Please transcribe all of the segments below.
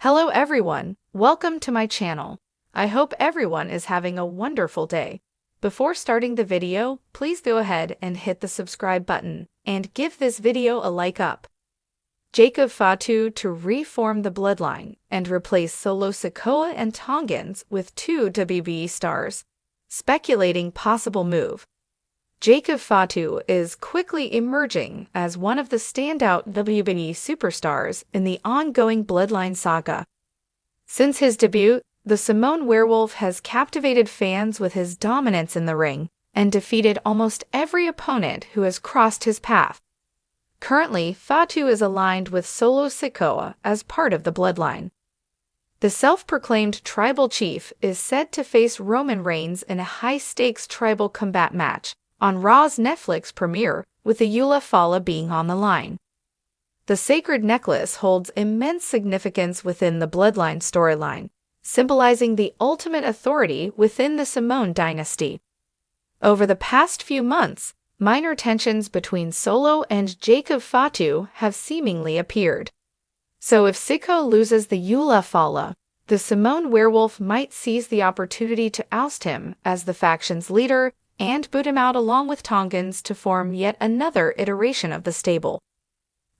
Hello everyone, welcome to my channel. I hope everyone is having a wonderful day. Before starting the video, please go ahead and hit the subscribe button and give this video a like up. Jacob Fatu to reform the Bloodline and replace Solo Sikoa and Tongans with two WWE stars. Speculating possible move. Jacob Fatu is quickly emerging as one of the standout WWE superstars in the ongoing Bloodline saga. Since his debut, the Samoan werewolf has captivated fans with his dominance in the ring and defeated almost every opponent who has crossed his path. Currently, Fatu is aligned with Solo Sikoa as part of the Bloodline. The self-proclaimed tribal chief is said to face Roman Reigns in a high-stakes tribal combat match on Raw's Netflix premiere, with the Eula Fala being on the line. The sacred necklace holds immense significance within the Bloodline storyline, symbolizing the ultimate authority within the Samoan dynasty. Over the past few months, minor tensions between Solo and Jacob Fatu have seemingly appeared. So if Sikoa loses the Eula Fala, the Samoan werewolf might seize the opportunity to oust him as the faction's leader and boot him out along with Tongans to form yet another iteration of the stable.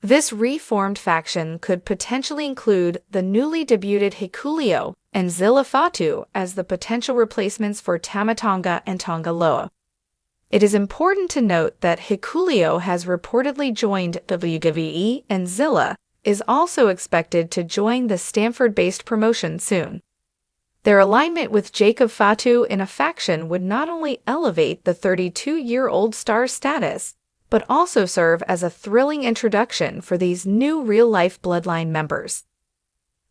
This reformed faction could potentially include the newly debuted Hikuleo and Zilla Fatu as the potential replacements for Tama Tonga and Tonga Loa. It is important to note that Hikuleo has reportedly joined WWE and Zilla is also expected to join the Stamford-based promotion soon. Their alignment with Jacob Fatu in a faction would not only elevate the 32-year-old star's status, but also serve as a thrilling introduction for these new real-life Bloodline members.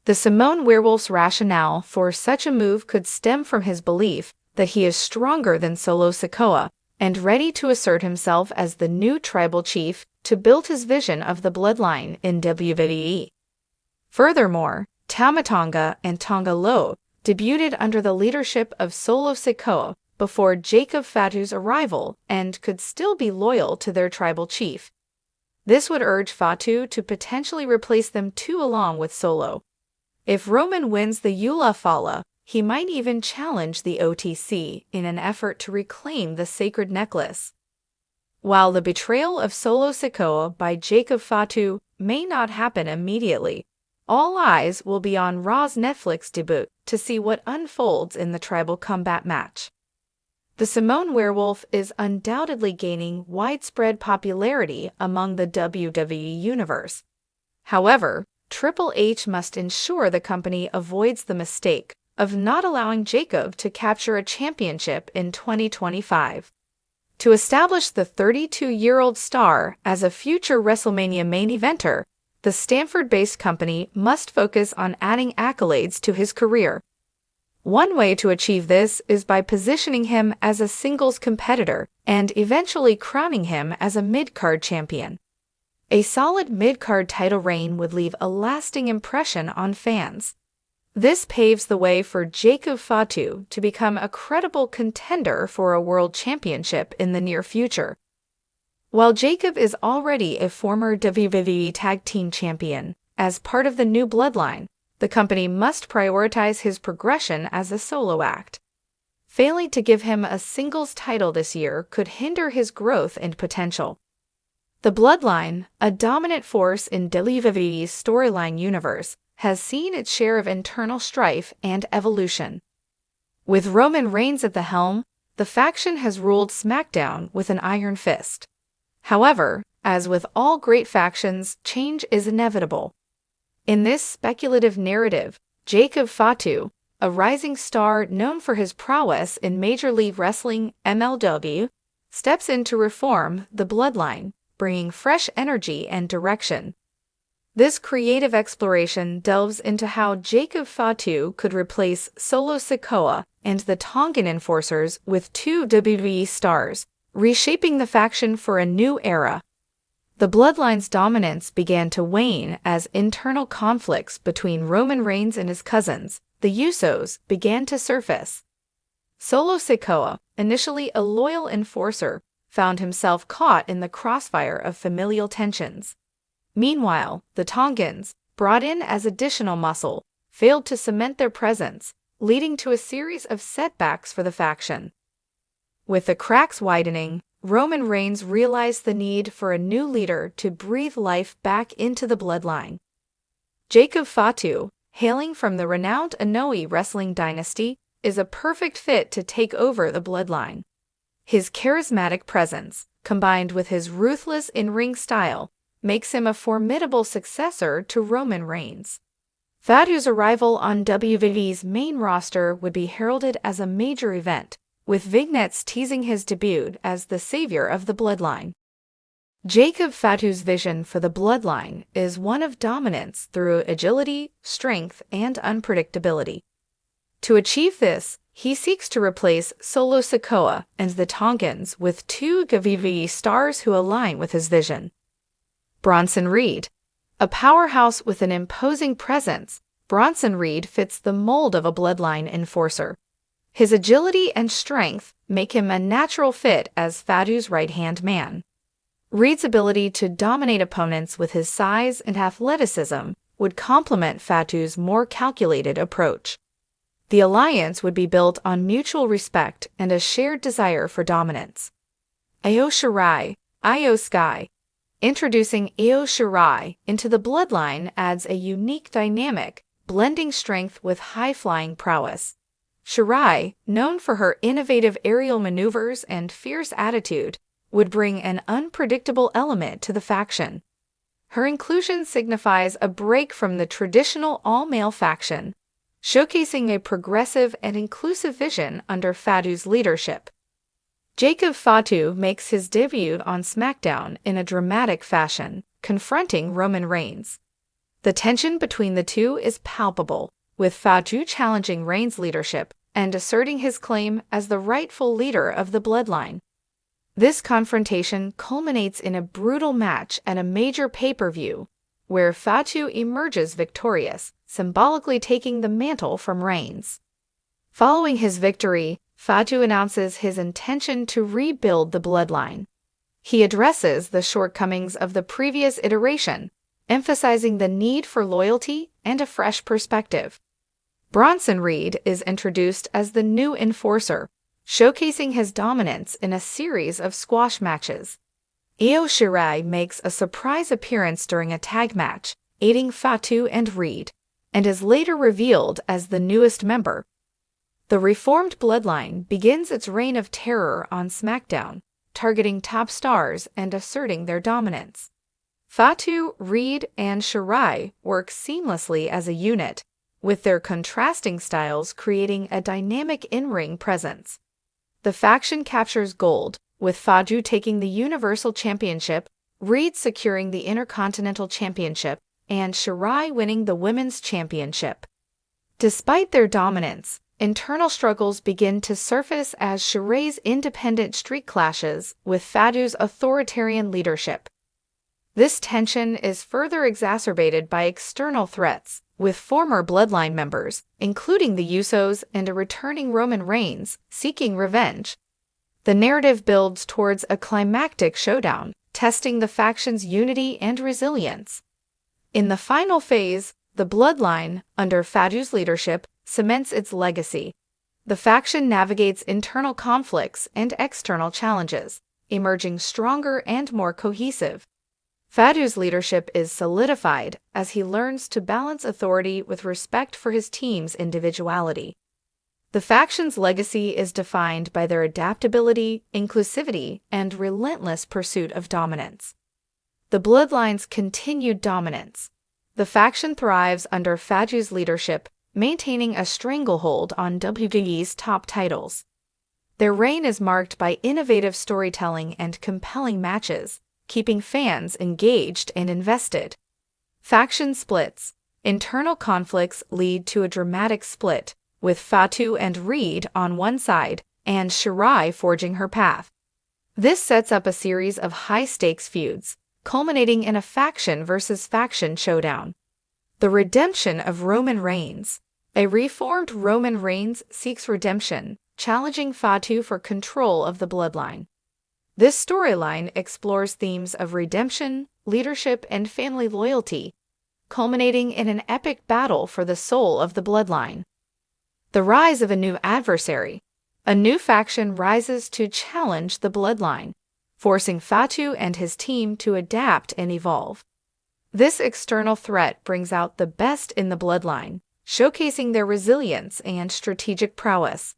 The Samoan werewolf's rationale for such a move could stem from his belief that he is stronger than Solo Sikoa and ready to assert himself as the new tribal chief to build his vision of the Bloodline in WWE. Furthermore, Tama Tonga and Tonga Loa debuted under the leadership of Solo Sikoa before Jacob Fatu's arrival and could still be loyal to their tribal chief. This would urge Fatu to potentially replace them too along with Solo. If Roman wins the Eula Fala, he might even challenge the OTC in an effort to reclaim the sacred necklace. While the betrayal of Solo Sikoa by Jacob Fatu may not happen immediately, all eyes will be on Raw's Netflix debut to see what unfolds in the tribal combat match. The Samoan werewolf is undoubtedly gaining widespread popularity among the WWE Universe. However, Triple H must ensure the company avoids the mistake of not allowing Jacob to capture a championship in 2025. To establish the 32-year-old star as a future WrestleMania main eventer, the Stamford-based company must focus on adding accolades to his career. One way to achieve this is by positioning him as a singles competitor and eventually crowning him as a mid-card champion. A solid mid-card title reign would leave a lasting impression on fans. This paves the way for Jacob Fatu to become a credible contender for a world championship in the near future. While Jacob is already a former WWE Tag Team Champion, as part of the new Bloodline, the company must prioritize his progression as a solo act. Failing to give him a singles title this year could hinder his growth and potential. The Bloodline, a dominant force in WWE's storyline universe, has seen its share of internal strife and evolution. With Roman Reigns at the helm, the faction has ruled SmackDown with an iron fist. However, as with all great factions, change is inevitable. In this speculative narrative, Jacob Fatu, a rising star known for his prowess in Major League Wrestling (MLW), steps in to reform the Bloodline, bringing fresh energy and direction. This creative exploration delves into how Jacob Fatu could replace Solo Sikoa and the Tongan Enforcers with two WWE stars, reshaping the faction for a new era. The Bloodline's dominance began to wane as internal conflicts between Roman Reigns and his cousins, the Usos, began to surface. Solo Sikoa, initially a loyal enforcer, found himself caught in the crossfire of familial tensions. Meanwhile, the Tongans, brought in as additional muscle, failed to cement their presence, leading to a series of setbacks for the faction. With the cracks widening, Roman Reigns realized the need for a new leader to breathe life back into the bloodline. Jacob Fatu, hailing from the renowned Anoa'i wrestling dynasty, is a perfect fit to take over the bloodline. His charismatic presence, combined with his ruthless in-ring style, makes him a formidable successor to Roman Reigns. Fatu's arrival on WWE's main roster would be heralded as a major event, with vignettes teasing his debut as the savior of the bloodline. Jacob Fatu's vision for the bloodline is one of dominance through agility, strength, and unpredictability. To achieve this, he seeks to replace Solo Sikoa and the Tongans with two WWE stars who align with his vision. Bronson Reed. A powerhouse with an imposing presence, Bronson Reed fits the mold of a bloodline enforcer. His agility and strength make him a natural fit as Fatu's right-hand man. Reed's ability to dominate opponents with his size and athleticism would complement Fatu's more calculated approach. The alliance would be built on mutual respect and a shared desire for dominance. Io Shirai, Io Sky. Introducing Io Shirai into the bloodline adds a unique dynamic, blending strength with high-flying prowess. Shirai, known for her innovative aerial maneuvers and fierce attitude, would bring an unpredictable element to the faction. Her inclusion signifies a break from the traditional all-male faction, showcasing a progressive and inclusive vision under Fatu's leadership. Jacob Fatu makes his debut on SmackDown in a dramatic fashion, confronting Roman Reigns. The tension between the two is palpable, with Fatu challenging Reigns' leadership and asserting his claim as the rightful leader of the bloodline. This confrontation culminates in a brutal match at a major pay-per-view, where Fatu emerges victorious, symbolically taking the mantle from Reigns. Following his victory, Fatu announces his intention to rebuild the bloodline. He addresses the shortcomings of the previous iteration, emphasizing the need for loyalty and a fresh perspective. Bronson Reed is introduced as the new enforcer, showcasing his dominance in a series of squash matches. Io Shirai makes a surprise appearance during a tag match, aiding Fatu and Reed, and is later revealed as the newest member. The reformed bloodline begins its reign of terror on SmackDown, targeting top stars and asserting their dominance. Fatu, Reed, and Shirai work seamlessly as a unit, with their contrasting styles creating a dynamic in-ring presence. The faction captures gold, with Fatu taking the Universal Championship, Reed securing the Intercontinental Championship, and Shirai winning the Women's Championship. Despite their dominance, internal struggles begin to surface as Shirai's independent streak clashes with Fatu's authoritarian leadership. This tension is further exacerbated by external threats, with former bloodline members, including the Usos and a returning Roman Reigns, seeking revenge. The narrative builds towards a climactic showdown, testing the faction's unity and resilience. In the final phase, the bloodline, under Fatu's leadership, cements its legacy. The faction navigates internal conflicts and external challenges, emerging stronger and more cohesive. Fatu's leadership is solidified as he learns to balance authority with respect for his team's individuality. The faction's legacy is defined by their adaptability, inclusivity, and relentless pursuit of dominance. The bloodline's continued dominance. The faction thrives under Fatu's leadership, maintaining a stranglehold on WWE's top titles. Their reign is marked by innovative storytelling and compelling matches, keeping fans engaged and invested. Faction splits. Internal conflicts lead to a dramatic split, with Fatu and Reed on one side and Shirai forging her path. This sets up a series of high-stakes feuds, culminating in a faction versus faction showdown. The redemption of Roman Reigns. A reformed Roman Reigns seeks redemption, challenging Fatu for control of the bloodline. This storyline explores themes of redemption, leadership, and family loyalty. culminating in an epic battle for the soul of the Bloodline. The rise of a new adversary. A new faction rises to challenge the Bloodline, forcing Fatu and his team to adapt and evolve. This external threat brings out the best in the Bloodline, showcasing their resilience and strategic prowess.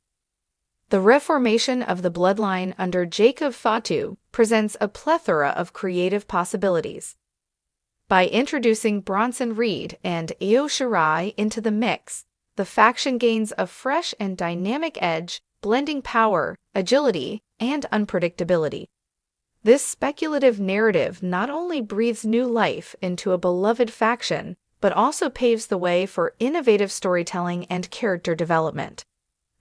The reformation of the Bloodline under Jacob Fatu presents a plethora of creative possibilities. By introducing Bronson Reed and Io Shirai into the mix, the faction gains a fresh and dynamic edge, blending power, agility, and unpredictability. This speculative narrative not only breathes new life into a beloved faction, but also paves the way for innovative storytelling and character development.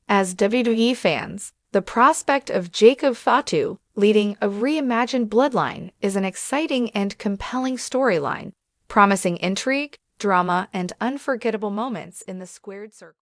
As WWE fans, the prospect of Jacob Fatu leading a reimagined Bloodline is an exciting and compelling storyline, promising intrigue, drama, and unforgettable moments in the squared circle.